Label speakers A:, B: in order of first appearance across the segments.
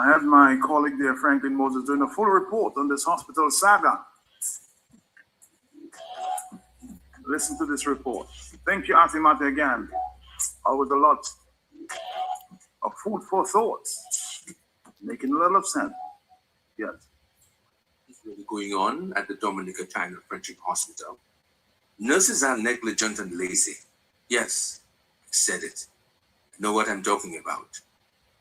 A: I have my colleague there, Franklyn Moses, doing a full report on this hospital saga. Listen to this report. Thank you, Atimate, again. Always a lot of food for thought. Making a lot of sense. Yes.
B: What's really going on at the Dominica China Friendship Hospital? Nurses are negligent and lazy. Yes, I said it. I know what I'm talking about.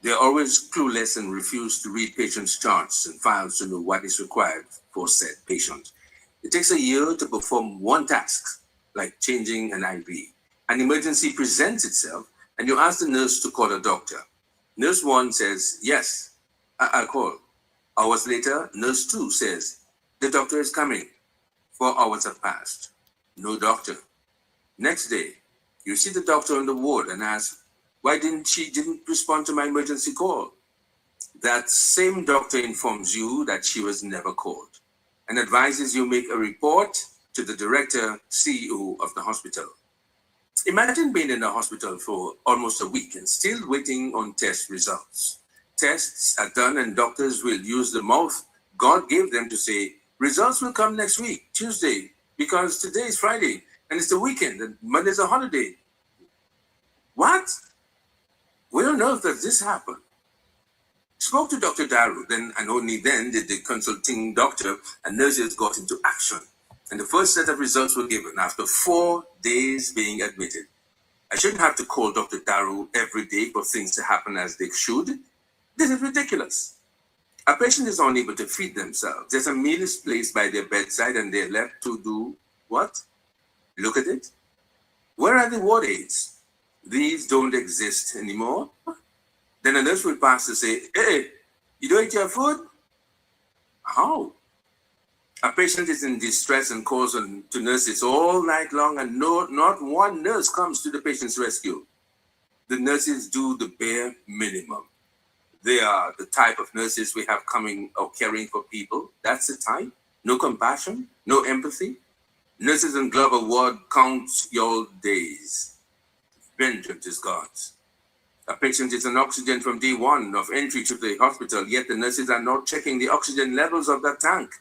B: They're always clueless and refuse to read patients' charts and files to know what is required for said patient. It takes a year to perform one task, like changing an IV. An emergency presents itself, and you ask the nurse to call a doctor. Nurse 1 says, yes, I'll call. Hours later, nurse 2 says, the doctor is coming. 4 hours have passed. No doctor. Next day, you see the doctor on the ward and ask, why didn't she respond to my emergency call? That same doctor informs you that she was never called and advises you make a report to the director, CEO of the hospital. Imagine being in the hospital for almost a week and still waiting on test results. Tests are done and doctors will use the mouth God gave them to say, results will come next week, Tuesday, because today is Friday and it's the weekend and Monday's a holiday. What? Where on earth does this happen? Spoke to Dr. Daru, then and only then did the consulting doctor and nurses got into action. And the first set of results were given after 4 days being admitted. I shouldn't have to call Dr. Daru every day for things to happen as they should. This is ridiculous. A patient is unable to feed themselves. There's a meal is placed by their bedside and they're left to do what? Look at it. Where are the ward aides? These don't exist anymore. Then a nurse will pass to say, hey, you don't eat your food? How? A patient is in distress and calls on to nurses all night long and not one nurse comes to the patient's rescue. The nurses do the bare minimum. They are the type of nurses we have coming or caring for people. That's the type. No compassion, no empathy. Nurses in Glover Ward count your days. Vengeance is God's. A patient is on oxygen from day 1 of entry to the hospital, yet the nurses are not checking the oxygen levels of that tank.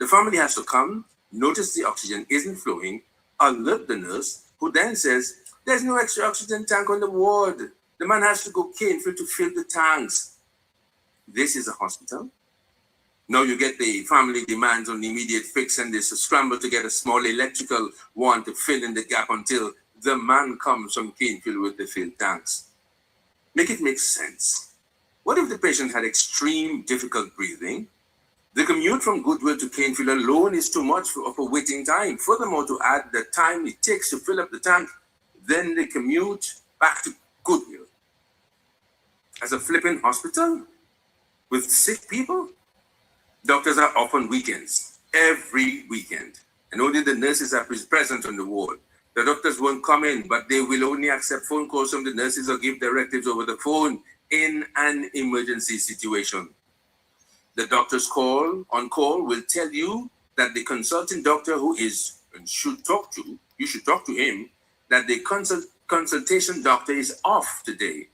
B: The family has to come, notice the oxygen isn't flowing, alert the nurse, who then says, there's no extra oxygen tank on the ward. The man has to go Caneville to fill the tanks. This is a hospital. Now you get the family demands on immediate fix and there's a scramble to get a small electrical one to fill in the gap until the man comes from Caneville with the filled tanks. Make it make sense. What if the patient had extreme difficult breathing? The commute from Goodwill to Caneville alone is too much of a waiting time. Furthermore, to add the time it takes to fill up the tank, then the commute back to Goodwill. As a flipping hospital with sick people? Doctors are off on weekends, every weekend, and only the nurses are present on the ward. The doctors won't come in, but they will only accept phone calls from the nurses or give directives over the phone in an emergency situation. The doctor's on call will tell you that the consulting doctor who is and should talk to, you should talk to him, that the consultation doctor is off today.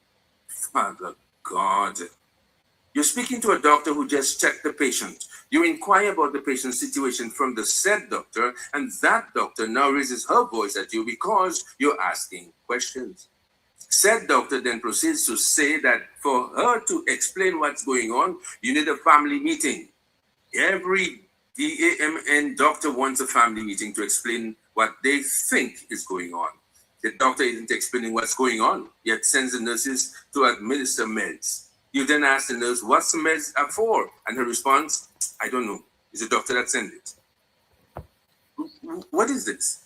B: Father God. You're speaking to a doctor who just checked the patient. You inquire about the patient's situation from the said doctor, and that doctor now raises her voice at you because you're asking questions. Said doctor then proceeds to say that for her to explain what's going on, you need a family meeting. Every DAMN doctor wants a family meeting to explain what they think is going on. The doctor isn't explaining what's going on, yet sends the nurses to administer meds. You then ask the nurse, what's the meds are for? And her response, I don't know. It's the doctor that sent it. What is this?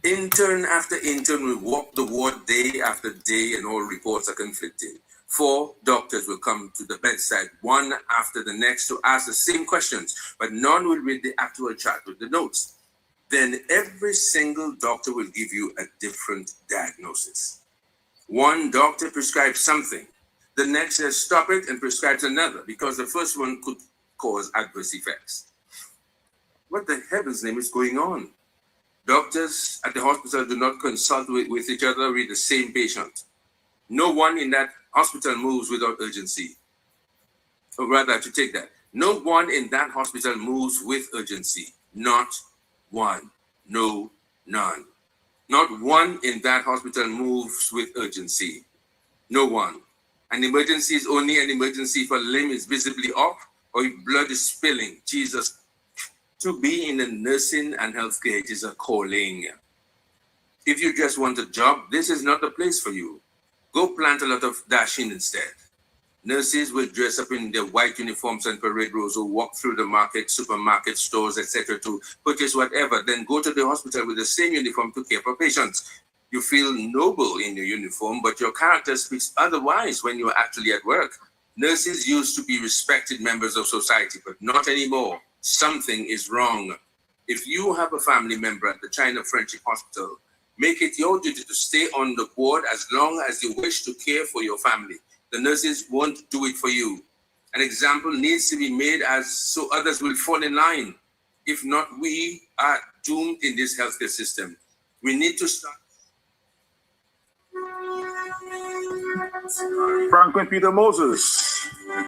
B: Intern after intern will walk the ward day after day and all reports are conflicting. 4 doctors will come to the bedside, one after the next, to ask the same questions, but none will read the actual chart with the notes. Then every single doctor will give you a different diagnosis. One doctor prescribes something. The next says stop it and prescribes another because the first one could cause adverse effects. What the heaven's name is going on? Doctors at the hospital do not consult with each other with the same patient. No one in that hospital moves without urgency. or rather I should take that. No one in that hospital moves with urgency. Not one. No, none. Not one in that hospital moves with urgency. No one. An emergency is only an emergency if a limb is visibly off or if blood is spilling. Jesus, to be in the nursing and healthcare, it is a calling. If you just want a job, this is not the place for you. Go plant a lot of dashing instead. Nurses will dress up in their white uniforms and parade rows or walk through the market, supermarket, stores, etc. to purchase whatever, then go to the hospital with the same uniform to care for patients. You feel noble in your uniform, but your character speaks otherwise when you're actually at work. Nurses used to be respected members of society, but not anymore. Something is wrong. If you have a family member at the China Friendship Hospital, make it your duty to stay on the board as long as you wish to care for your family. The nurses won't do it for you. An example needs to be made so others will fall in line. If not, we are doomed in this healthcare system. We need to start.
A: Franklyn Peter Moses.